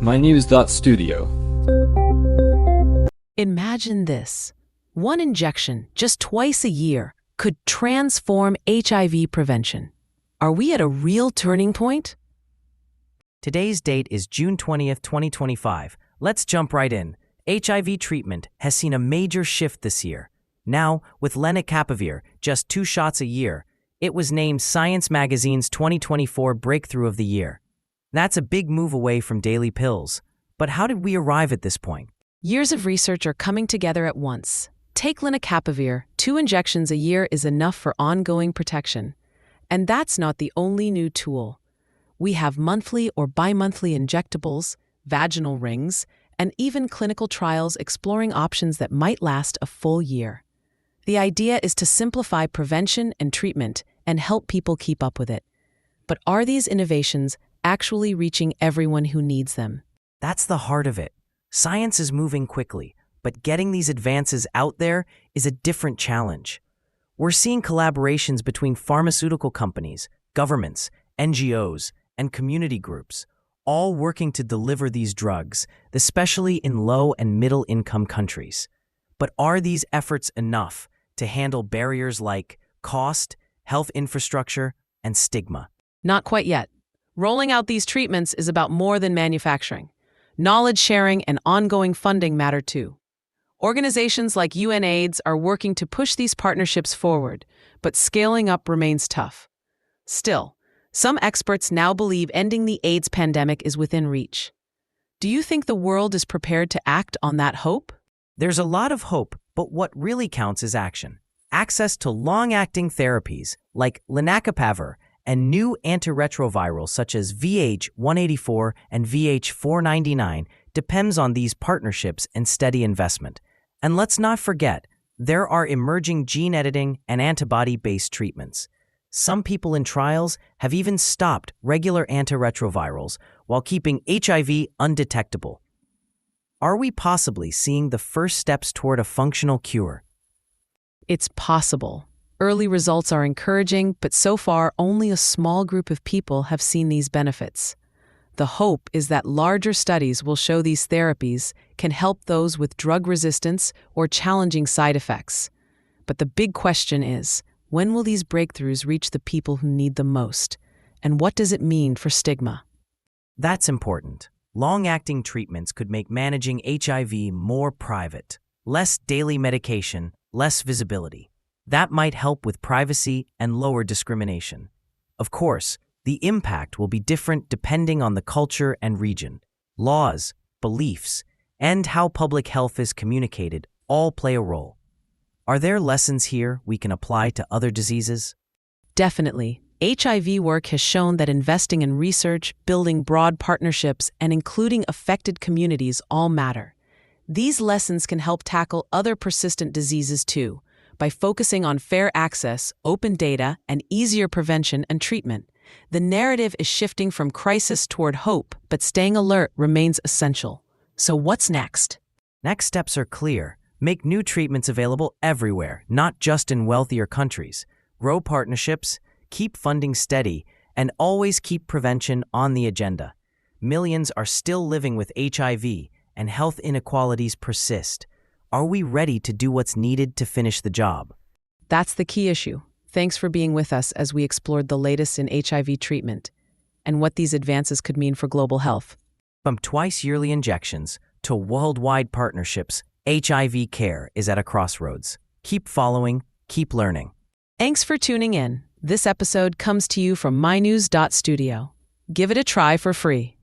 mynews.studio. Imagine this. One injection, just twice a year, could transform HIV prevention. Are we at a real turning point? Today's date is June 20th, 2025. Let's jump right in. HIV treatment has seen a major shift this year. Now, with lenacapavir, just 2 shots a year, it was named Science Magazine's 2024 Breakthrough of the Year. That's a big move away from daily pills. But how did we arrive at this point? Years of research are coming together at once. Take lenacapavir. 2 injections a year is enough for ongoing protection. And that's not the only new tool. We have monthly or bi-monthly injectables, vaginal rings, and even clinical trials exploring options that might last a full year. The idea is to simplify prevention and treatment and help people keep up with it. But are these innovations actually reaching everyone who needs them? That's the heart of it. Science is moving quickly, but getting these advances out there is a different challenge. We're seeing collaborations between pharmaceutical companies, governments, NGOs, and community groups, all working to deliver these drugs, especially in low and middle-income countries. But are these efforts enough to handle barriers like cost, health infrastructure, and stigma? Not quite yet. Rolling out these treatments is about more than manufacturing. Knowledge sharing and ongoing funding matter too. Organizations like UNAIDS are working to push these partnerships forward, but scaling up remains tough. Still, some experts now believe ending the AIDS pandemic is within reach. Do you think the world is prepared to act on that hope? There's a lot of hope, but what really counts is action. Access to long-acting therapies like lenacapavir and new antiretrovirals such as VH184 and VH499 depends on these partnerships and steady investment. And let's not forget, there are emerging gene editing and antibody-based treatments. Some people in trials have even stopped regular antiretrovirals while keeping HIV undetectable. Are we possibly seeing the first steps toward a functional cure? It's possible. Early results are encouraging, but so far only a small group of people have seen these benefits. The hope is that larger studies will show these therapies can help those with drug resistance or challenging side effects. But the big question is, when will these breakthroughs reach the people who need them most? And what does it mean for stigma? That's important. Long-acting treatments could make managing HIV more private. Less daily medication, less visibility. That might help with privacy and lower discrimination. Of course, the impact will be different depending on the culture and region. Laws, beliefs, and how public health is communicated all play a role. Are there lessons here we can apply to other diseases? Definitely. HIV work has shown that investing in research, building broad partnerships, and including affected communities all matter. These lessons can help tackle other persistent diseases too, by focusing on fair access, open data, and easier prevention and treatment. The narrative is shifting from crisis toward hope, but staying alert remains essential. So what's next? Next steps are clear. Make new treatments available everywhere, not just in wealthier countries. Grow partnerships, keep funding steady, and always keep prevention on the agenda. Millions are still living with HIV, and health inequalities persist. Are we ready to do what's needed to finish the job? That's the key issue. Thanks for being with us as we explored the latest in HIV treatment and what these advances could mean for global health. From twice-yearly injections to worldwide partnerships, HIV care is at a crossroads. Keep following, keep learning. Thanks for tuning in. This episode comes to you from mynews.studio. Give it a try for free.